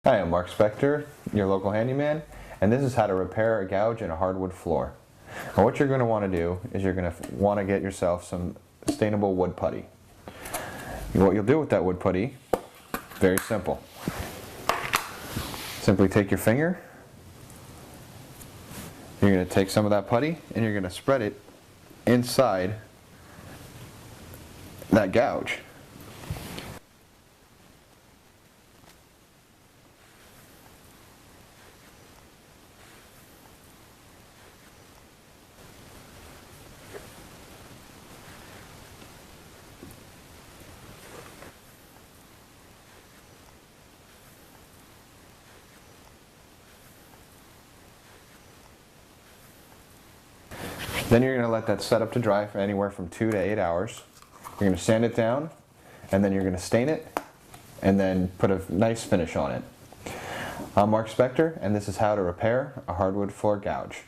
Hi, I'm Mark Spector, your local handyman, and this is how to repair a gouge in a hardwood floor. Now what you're going to want to do is you're going to want to get yourself some stainable wood putty. What you'll do with that wood putty, very simple. Simply take your finger, you're going to take some of that putty and you're going to spread it inside that gouge. Then you're going to let that set up to dry for anywhere from 2 to 8 hours. You're going to sand it down, and then you're going to stain it, and then put a nice finish on it. I'm Mark Spector, and this is how to repair a hardwood floor gouge.